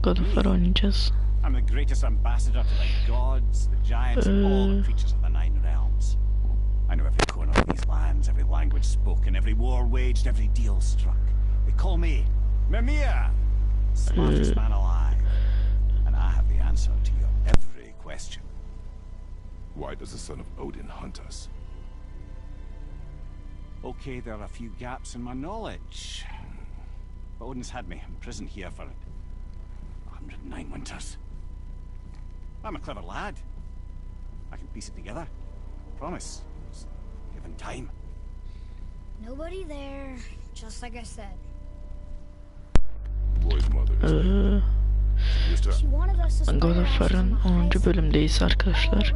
God of War oynayacağız. I'm the greatest ambassador to the gods, the giants, and all the creatures of the Nine Realms. I know every corner of these lands, every language spoken, every war waged, every deal struck. They call me Mimir, smartest man alive. And I have the answer to your every question. Why does the son of Odin hunt us? Okay, there are a few gaps in my knowledge. But Odin's had me imprisoned here for 109 winters. I'm a clever lad. I can piece it together. Promise. Just given time. Nobody there, just like I said. The boy's mother is there. She wanted us to God of War'ın 10. bölümdeyiz arkadaşlar.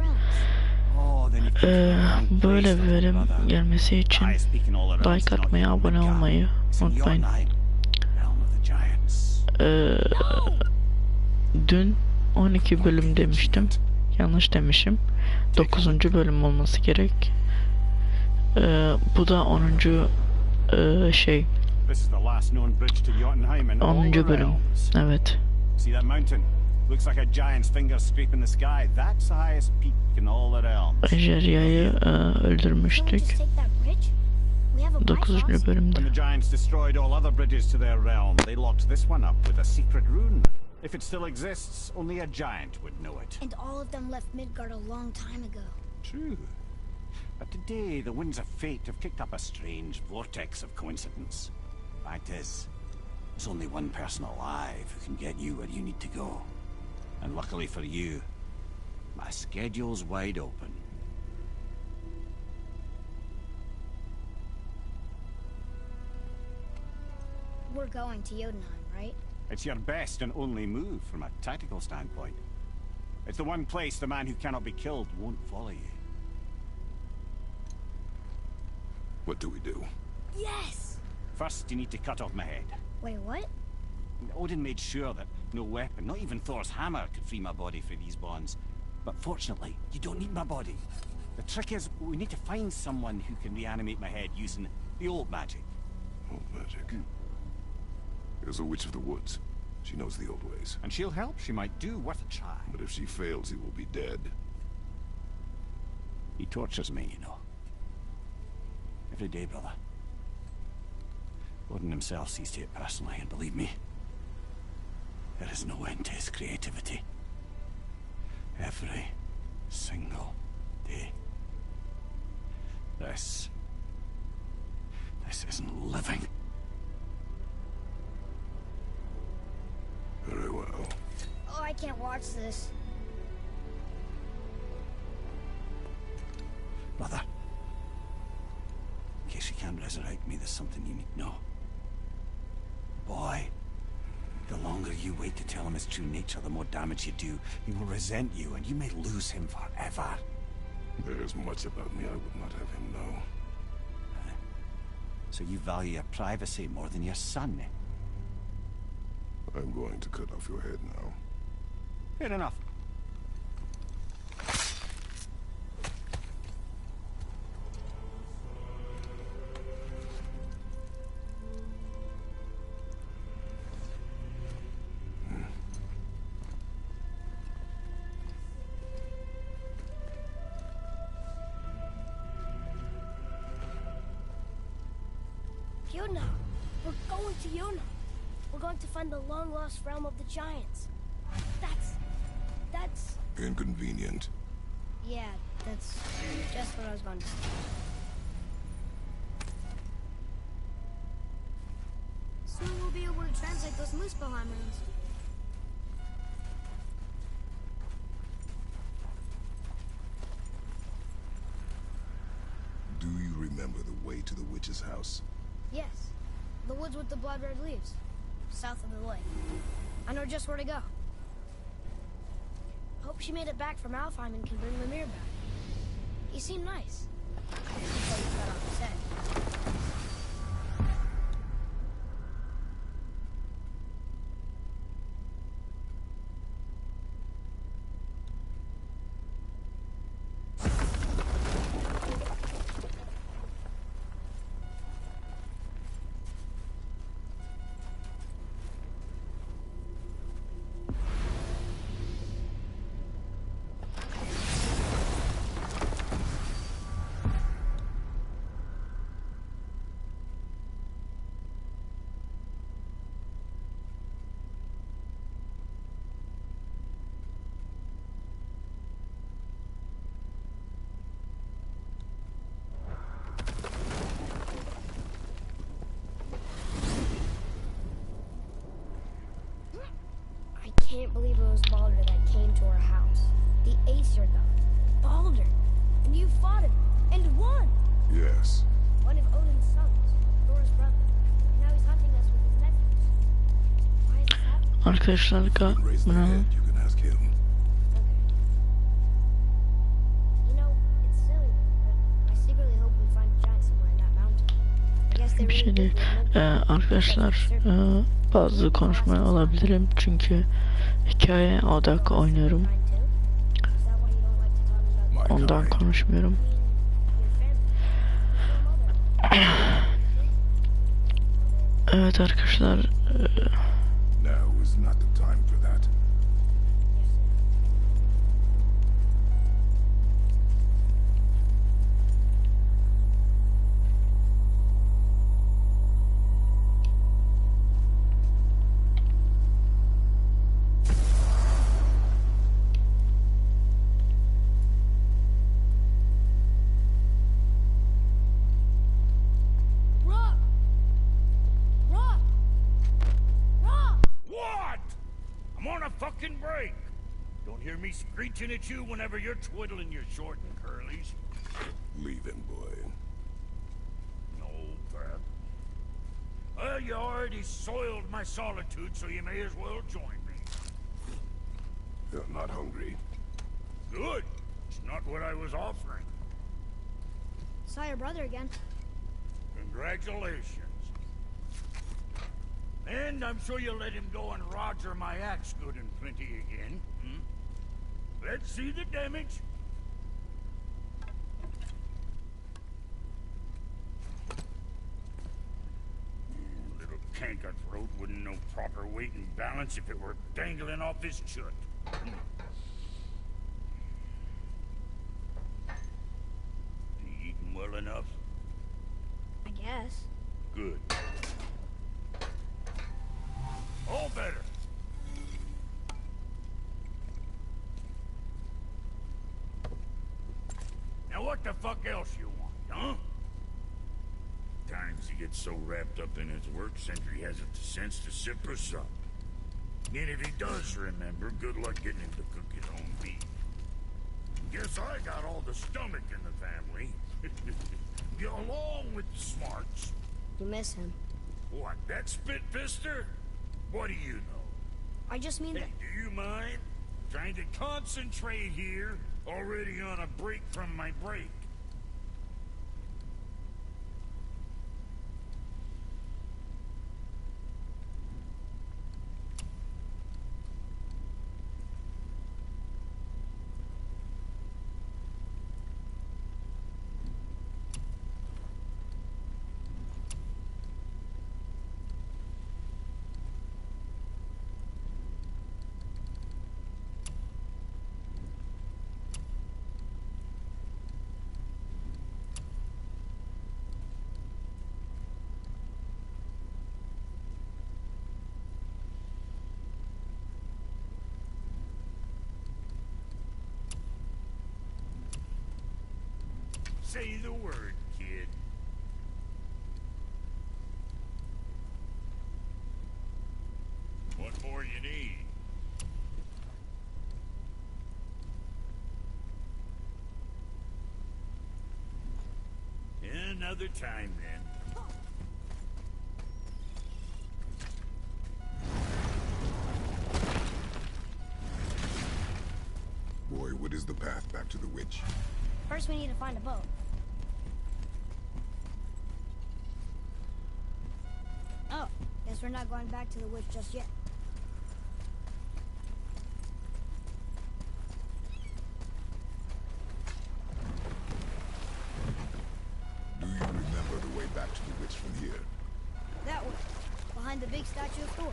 Böyle bir bölüm gelmesi için like atmayı, abone olmayı unutmayın. Dün 12 bölüm demiştim. Yanlış demişim. 9. bölüm olması gerek. Bu da 10. 10. bölüm. Evet. Ejderhayı öldürmüştük. 9. bölümde. If it still exists, only a giant would know it. And all of them left Midgard a long time ago. True. But today, the winds of fate have kicked up a strange vortex of coincidence. Fact is, there's only one person alive who can get you where you need to go. And luckily for you, my schedule's wide open. We're going to Jotunheim, right? It's your best and only move from a tactical standpoint. It's the one place the man who cannot be killed won't follow you. What do we do? Yes! First, you need to cut off my head. Wait, what? Odin made sure that no weapon, not even Thor's hammer, could free my body from these bonds. But fortunately, you don't need my body. The trick is, we need to find someone who can reanimate my head using the old magic. Old magic? There's a witch of the woods. She knows the old ways. And she'll help. She might do. Worth a try. But if she fails, he will be dead. He tortures me, you know. Every day, brother. Odin himself sees to it personally, and believe me, there is no end to his creativity. Every single day. This isn't living. Very well. Oh, I can't watch this. Brother, in case you can't resurrect me, there's something you need to know. Boy, the longer you wait to tell him his true nature, the more damage you do. He will resent you, and you may lose him forever. There's much about me I would not have him know. So you value your privacy more than your son, eh? I'm going to cut off your head now. Fair enough. Jotunheim. We're going to Jotunheim. We're going to find the long-lost realm of the giants. That's... Inconvenient. Yeah, that's just what I was going to say. Soon we'll be able to translate those Muspelheim runes. Do you remember the way to the witch's house? Yes. The woods with the blood-red leaves. South of the lake. I know just where to go. Hope she made it back from Alfheim and can bring Mimir back. He seemed nice. Until he cut off his head. can't believe it was Baldur that came to our house. The Aesir god. Baldur. And you fought him. And won. Yes. One of Odin's sons. Thor's brother. Now he's hunting us with his nephews. Why is this happening? Arkadaşlar Didn't raise their head. You can ask him. Okay. You know, it's silly, but I secretly hope we find a giant somewhere in that mountain. I guess they bir really şey değil. did live in Arkadaşlar bazı konuşmaya olabilirim çünkü hikaye odak oynuyorum. Ondan konuşmuyorum. Evet arkadaşlar. Now is not the time for that. Rock! Rock! Rock! What? I'm on a fucking break. Don't hear me screeching at you whenever you're twiddling your short and curlies. Leave him, boy. No, Pat. Well, you already soiled my solitude, so you may as well join me. You're not hungry. Good. It's not what I was offering. Saw your brother again. Congratulations. And I'm sure you'll let him go and roger my axe good and plenty again. Hmm? Let's see the damage. Little canker throat wouldn't know proper weight and balance if it were dangling off his chut. You eating well enough? I guess. Good. All better. Now what the fuck else you want, huh? Times he gets so wrapped up in his work, Sentry hasn't the sense to sip or sup. And if he does remember, good luck getting him to cook his own beef. Guess I got all the stomach in the family. Along with the smarts. You miss him. What, that spit-fister? What do you know? I just mean that. Hey, do you mind? Trying to concentrate here, already on a break from my break. Say the word, kid. What more you need? Another time, then. Boy, what is the path back to the witch? First we need to find a boat. Oh, guess we're not going back to the witch just yet. Do you remember the way back to the witch from here? That way, behind the big statue of Thor.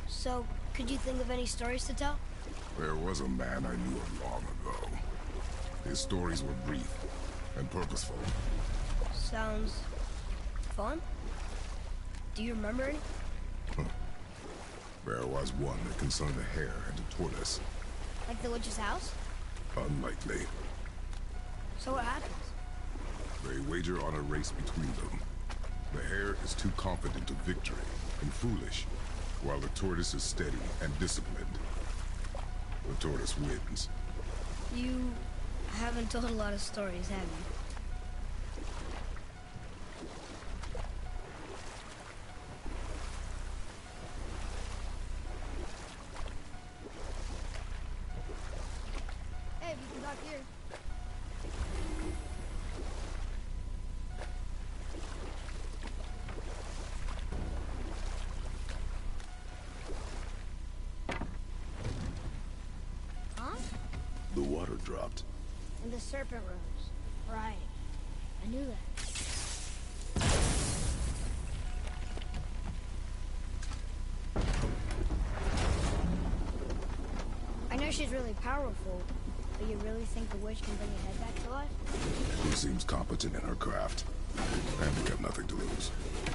So, could you think of any stories to tell? There was a man I knew of long ago. His stories were brief and purposeful. Sounds fun. Do you remember any? There was one that concerned a hare and a tortoise. Like the witch's house? Unlikely. So what happens? They wager on a race between them. The hare is too confident of victory and foolish, while the tortoise is steady and disciplined. The tortoise wins. You haven't told a lot of stories, have you? Hey, we can talk here. Huh? The water dropped. And the serpent rose. Right. I knew that. I know she's really powerful, but you really think the witch can bring a head back to life? She seems competent in her craft, and we got nothing to lose.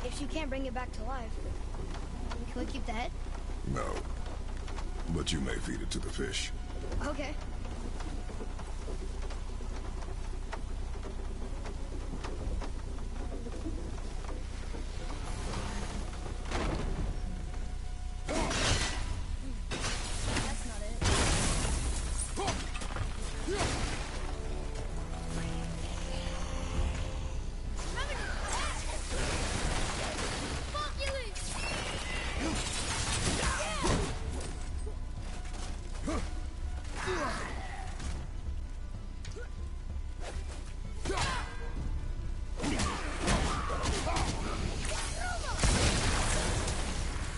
If she can't bring it back to life, can we keep the head? No. But you may feed it to the fish. Okay. That's not it.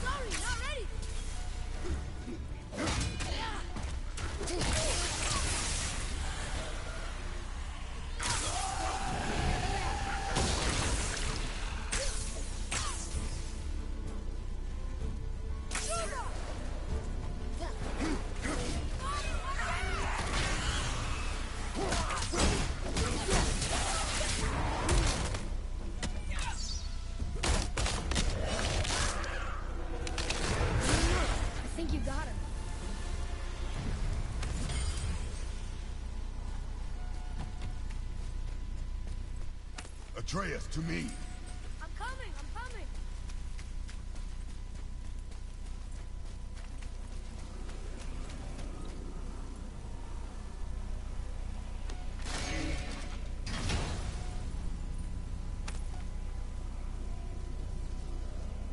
Sorry, not ready. I think you got him. Atreus, to me. I'm coming, I'm coming.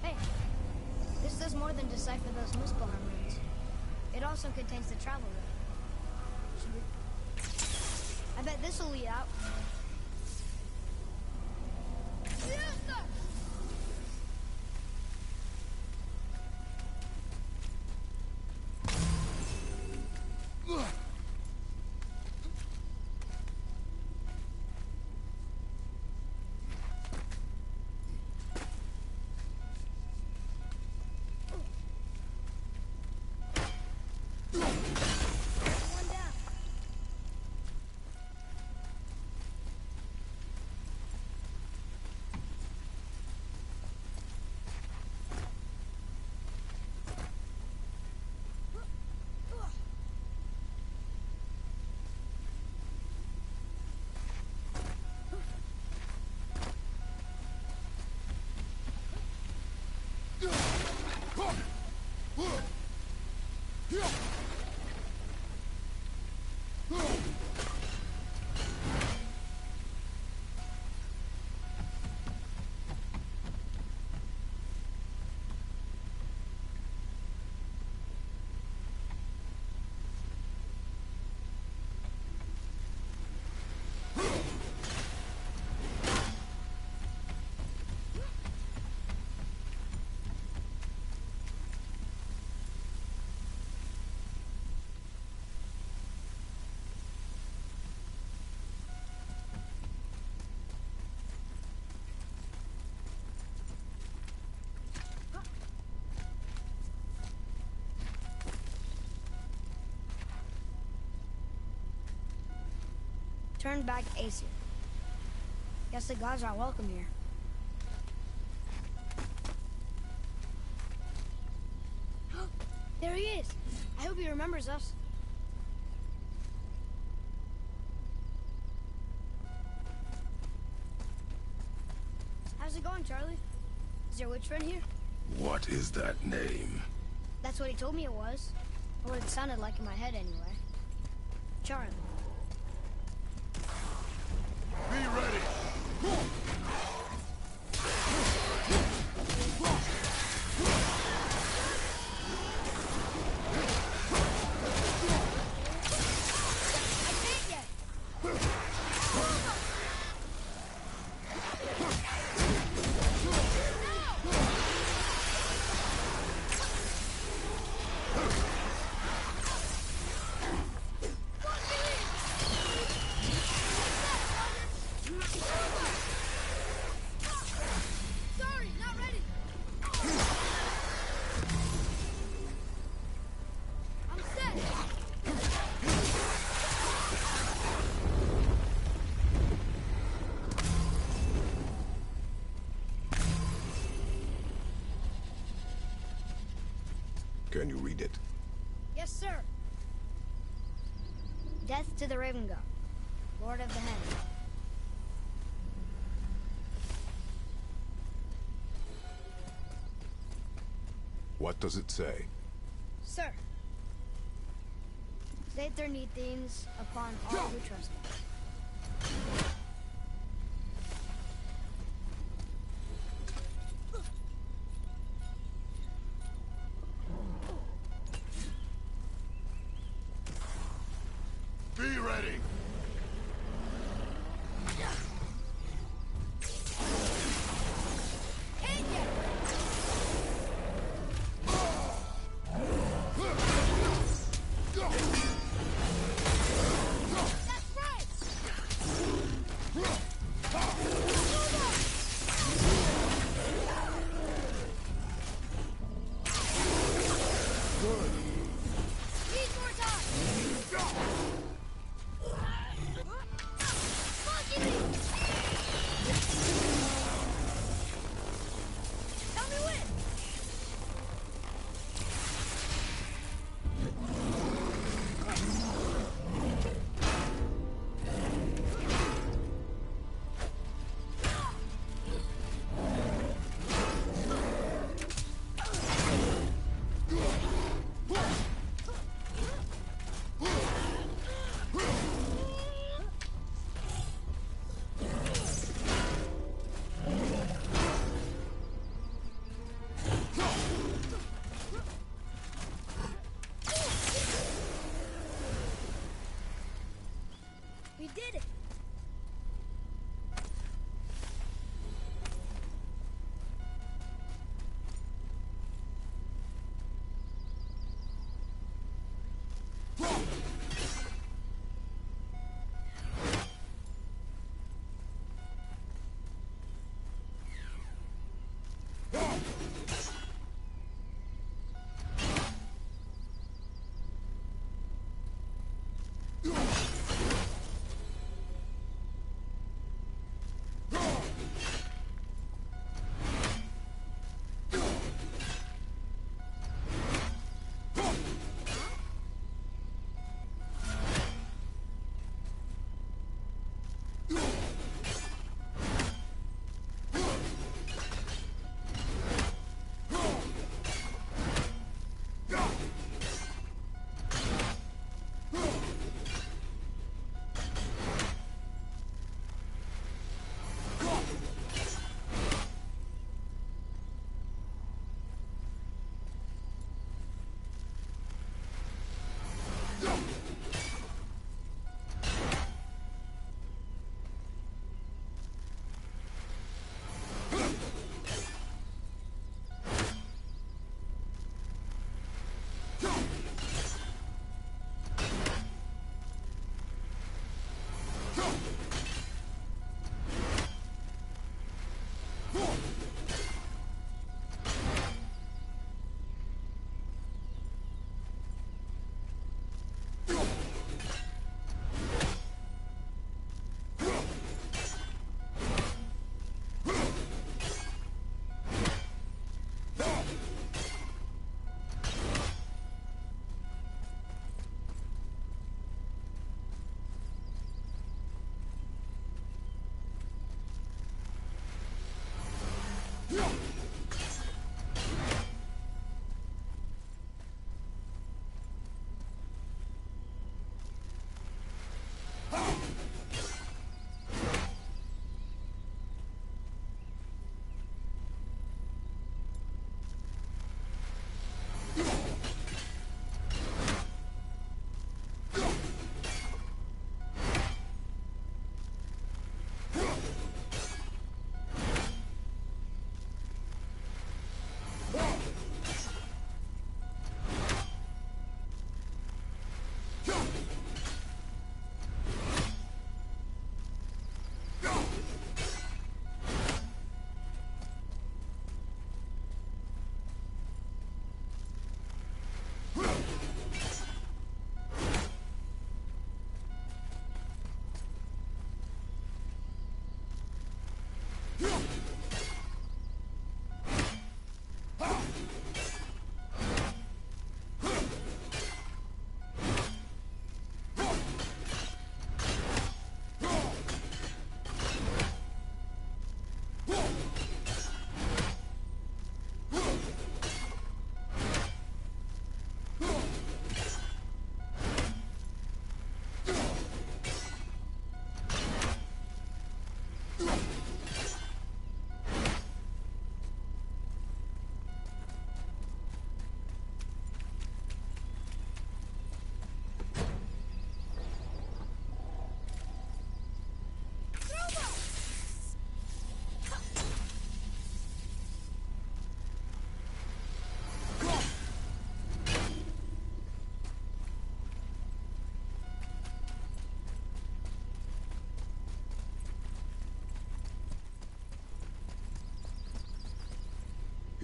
Hey, this does more than decipher those Muspelheim runes. It also contains the travel route. I bet this will lead out. One down. Turn back Aesir. Guess the gods are welcome here. There he is. I hope he remembers us. on, Charlie. Is your witch friend here? What is that name? That's what he told me it was. Or what it sounded like in my head, anyway. Charlie. Be ready! I can't yet! Sorry, not ready! I'm set! Can you read it? Yes, sir. Death to the Raven God, Lord of the Hen. What does it say? Sir, state their need things upon all who trust me. Be ready! Ain't yet! That's right! Need more time!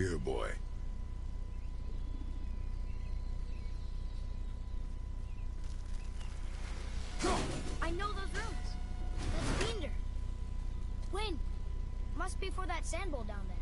Here, boy. I know those rooms. That's Binder. Wind. Must be for that sand bowl down there.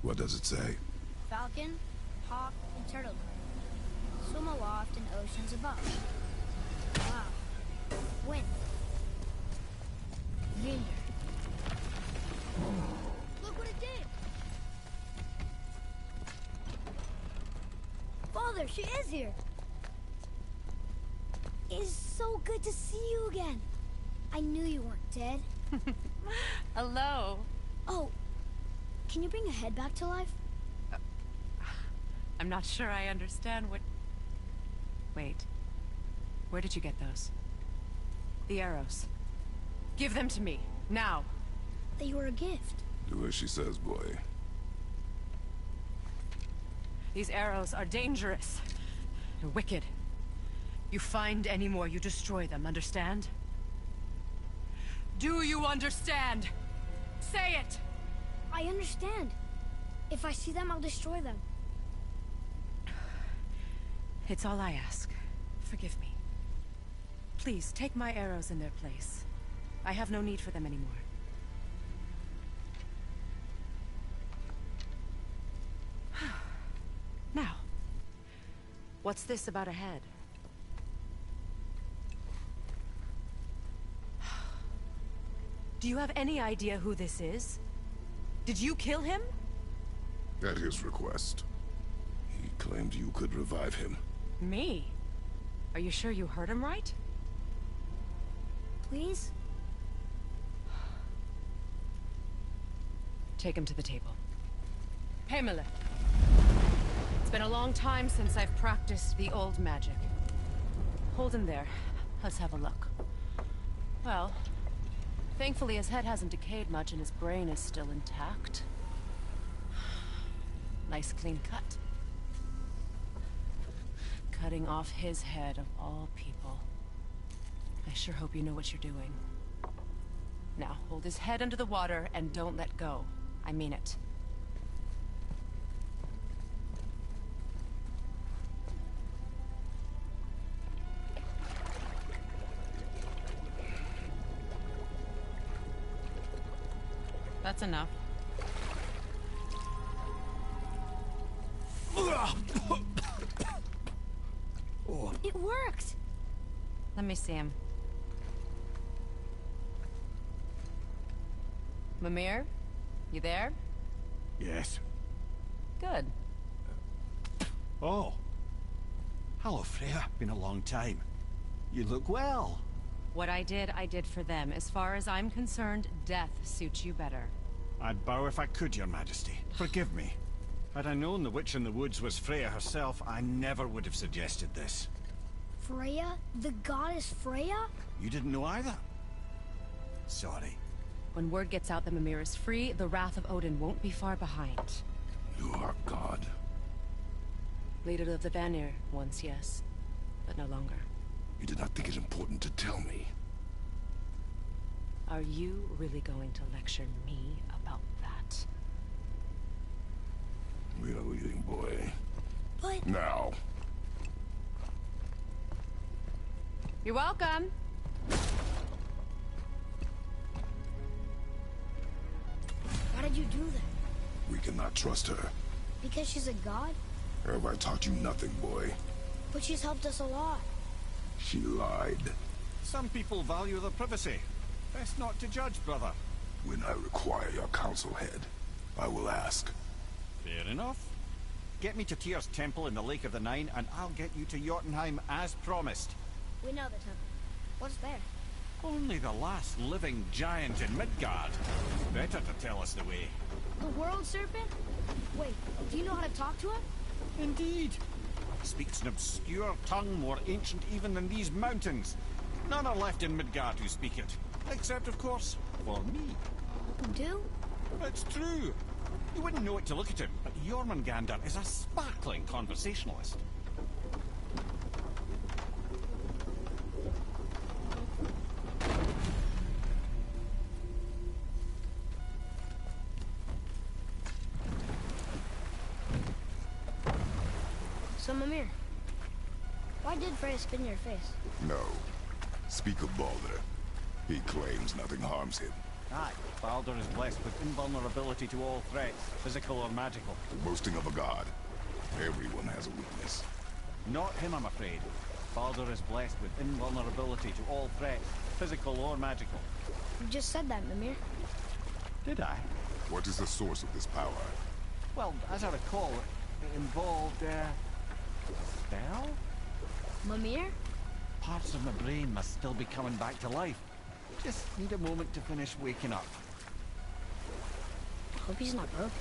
What does it say? Falcon, hawk, and turtle dove. Swim aloft in oceans above. Wow. Wind. Vinder. Look what it did! Father, she is here! It's so good to see you again. I knew you weren't dead. Hello. Oh, can you bring a head back to life? I'm not sure I understand what... Wait. Where did you get those? The arrows. Give them to me, now. They were a gift. Do as she says, boy. These arrows are dangerous. They're wicked. You find any more, you destroy them, understand? Do you understand? Say it! I understand. If I see them, I'll destroy them. It's all I ask. Forgive me. Please, take my arrows in their place. I have no need for them anymore. Now, what's this about a head? Do you have any idea who this is? Did you kill him? At his request. He claimed you could revive him. Me? Are you sure you heard him right? Please? Take him to the table. Pamela. It's been a long time since I've practiced the old magic. Hold him there. Let's have a look. Well, thankfully his head hasn't decayed much and his brain is still intact. Nice clean cut. Cutting off his head of all people. I sure hope you know what you're doing. Now, hold his head under the water and don't let go. I mean it. That's enough. It worked! Let me see him. Mimir? You there? Yes. Good. Oh. Hello, Freya. Been a long time. You look well. What I did for them. As far as I'm concerned, death suits you better. I'd bow if I could, Your Majesty. Forgive me. Had I known the witch in the woods was Freya herself, I never would have suggested this. Freya? The goddess Freya? You didn't know either? Sorry. When word gets out that Mimir is free, the wrath of Odin won't be far behind. You are God. Leader of the Vanir, once yes, but no longer. You did not think it important to tell me. Are you really going to lecture me about that? We are leaving, boy. But... Now. You're welcome. Why did you do that? We cannot trust her. Because she's a god? Have I taught you nothing, boy? But she's helped us a lot. She lied. Some people value their privacy. Best not to judge, brother. When I require your council head, I will ask. Fair enough. Get me to Tyr's temple in the Lake of the Nine, and I'll get you to Jotunheim as promised. We know the temple. What's there? Only the last living giant in Midgard. Better to tell us the way. The world serpent? Wait, Do you know how to talk to him? Indeed. He speaks an obscure tongue more ancient even than these mountains. None are left in Midgard who speak it. Except, of course, for me. You do? It's true. You wouldn't know it to look at him, but Jormungandr is a sparkling conversationalist. So, Mimir, why did Freya spit in your face? No. Speak of Baldur. He claims nothing harms him. Aye, Baldur is blessed with invulnerability to all threats, physical or magical. Boasting of a god. Everyone has a weakness. Not him, I'm afraid. Baldur is blessed with invulnerability to all threats, physical or magical. You just said that, Mimir. Did I? What is the source of this power? Well, as I recall, it involved, spell? Mimir? Parts of my brain must still be coming back to life. Just need a moment to finish waking up. I hope he's not broken.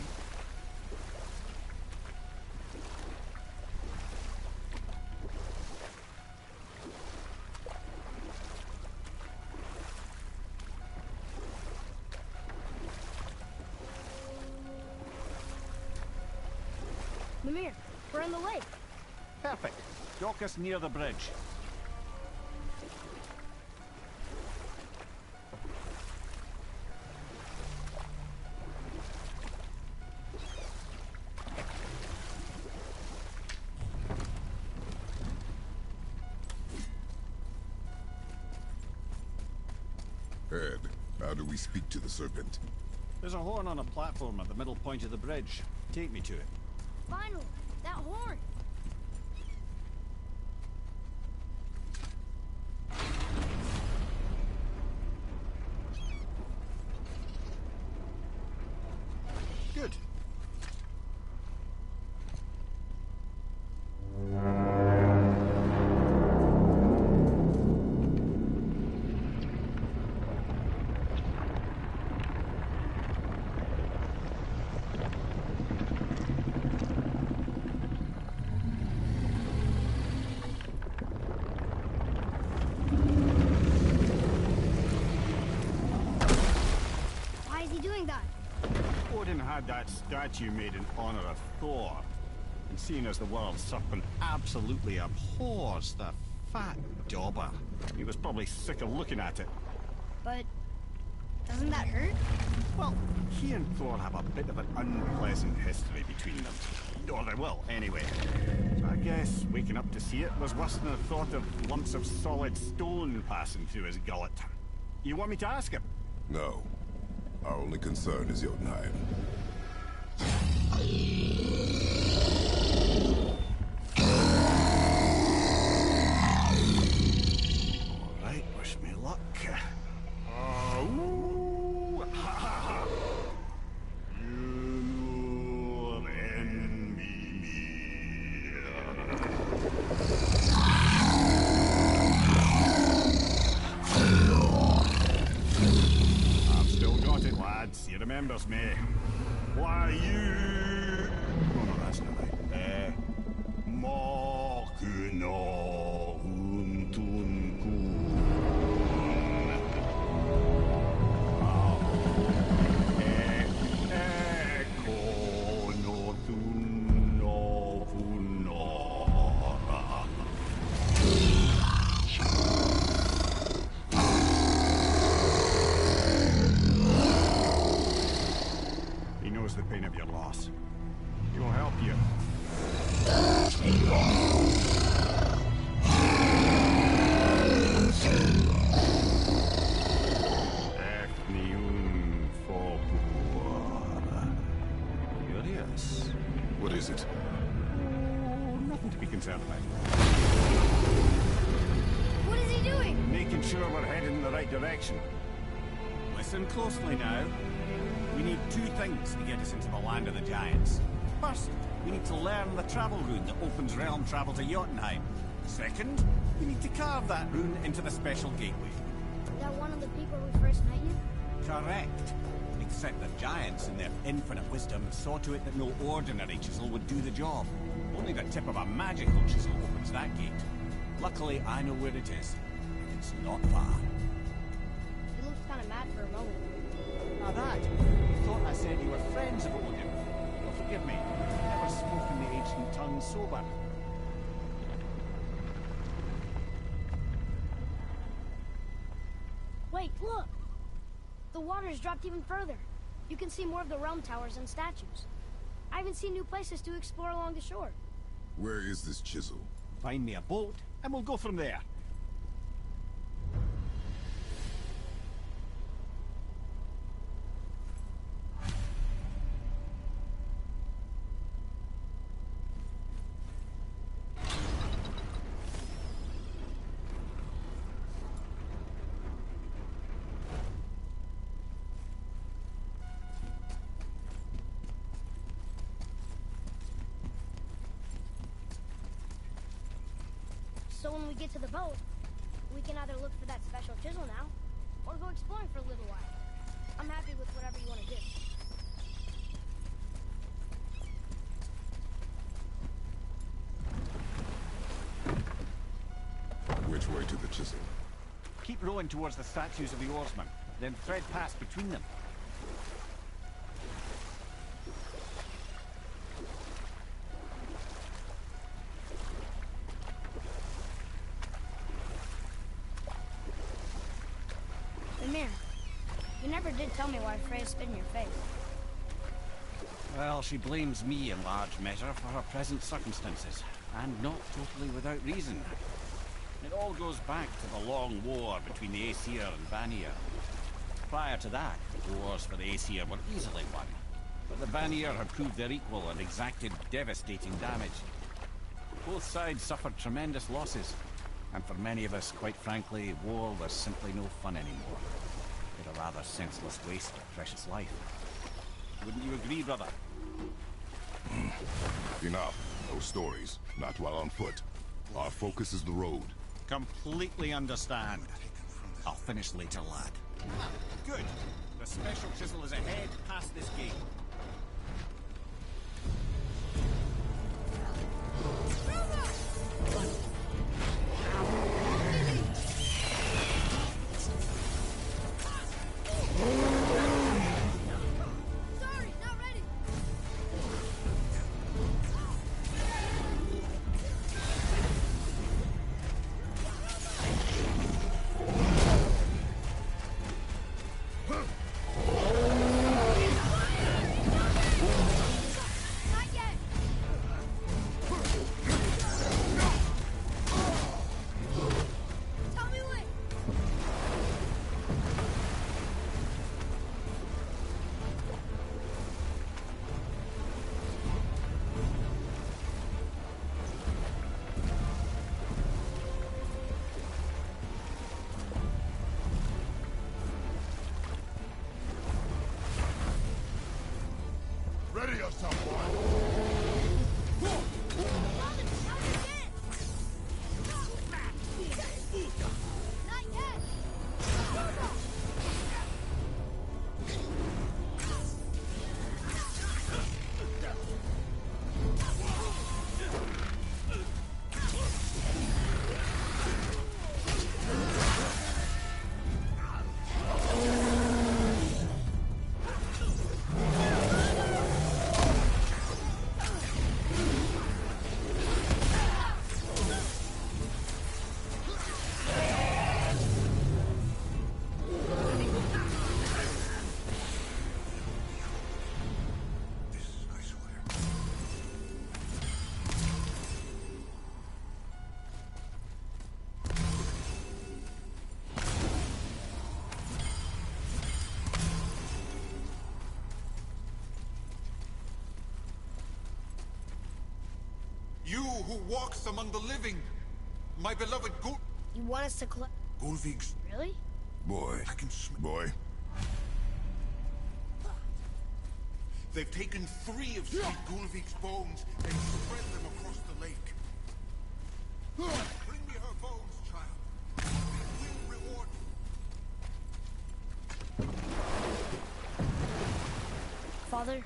Mimir, we're on the lake. Perfect. Dock us near the bridge. Ed, how do we speak to the serpent? There's a horn on a platform at the middle point of the bridge. Take me to it. Finally, that horn. Good. Why is he doing that? Odin had that statue made in honor of Thor. And seeing as the world serpent absolutely abhors the fat dauber, he was probably sick of looking at it. But doesn't that hurt? Well, he and Thor have a bit of an unpleasant history between them. Or they will, anyway. So I guess waking up to see it was worse than the thought of lumps of solid stone passing through his gullet. You want me to ask him? No. Our only concern is Jotunheim. Alright, wish me luck. Ooh, ha, ha, ha. You and me. I've still got it, lads. He remembers me. Why, you... Oh, no, that's not right. Makuna Huntunkun. He knows the pain of your loss. He will help you. Curious. What is it? Oh, nothing to be concerned about. What is he doing? Making sure we're heading in the right direction. Listen closely now. We need two things to get us into the land of the giants. First, we need to learn the travel rune that opens realm travel to Jotunheim. Second, we need to carve that rune into the special gateway. Is that one of the people we first met you? Correct. Except the giants, in their infinite wisdom, saw to it that no ordinary chisel would do the job. Only the tip of a magical chisel opens that gate. Luckily, I know where it is. It's not far. He looks kind of mad for a moment. Now that, you thought I said you were friends of Odin. Well, forgive me. I've never spoken the ancient tongue sober. Wait, look! The water's dropped even further. You can see more of the realm towers and statues. I even see new places to explore along the shore. Where is this chisel? Find me a boat, and we'll go from there. So when we get to the boat, we can either look for that special chisel now, or go exploring for a little while. I'm happy with whatever you want to do. Which way to the chisel? Keep rowing towards the statues of the oarsmen, then thread past between them. Ymir, you never did tell me why Freya spit in your face. Well, she blames me in large measure for her present circumstances, and not totally without reason. It all goes back to the long war between the Aesir and Vanir. Prior to that, the wars for the Aesir were easily won, but the Vanir had proved their equal and exacted devastating damage. Both sides suffered tremendous losses, and for many of us, quite frankly, war was simply no fun anymore. It a rather senseless waste of precious life. Wouldn't you agree, brother? Enough. No stories. Not while on foot. Our focus is the road. Completely understand. I'll finish later, lad. Good. The special chisel is ahead, past this gate. Sorry, not ready! Not yet! Tell me when! Ready yourself, boy! Robin, now you did! Not yet! You who walks among the living, my beloved You want us to Gulvigs. Really? Boy. I can smell. Boy. They've taken 3 of St. Gulvig's bones and spread them across the lake. Bring me her bones, child. It will reward you. Father,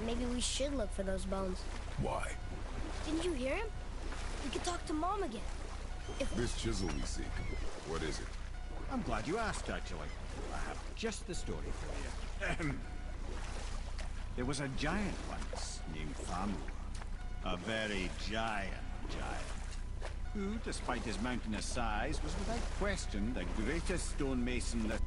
maybe we should look for those bones. Why? Didn't you hear him? We could talk to Mom again. If This chisel we seek, what is it? I'm glad you asked, actually. I have just the story for you. There was a giant once named Famu. A very giant, who, despite his mountainous size, was without question the greatest stonemason that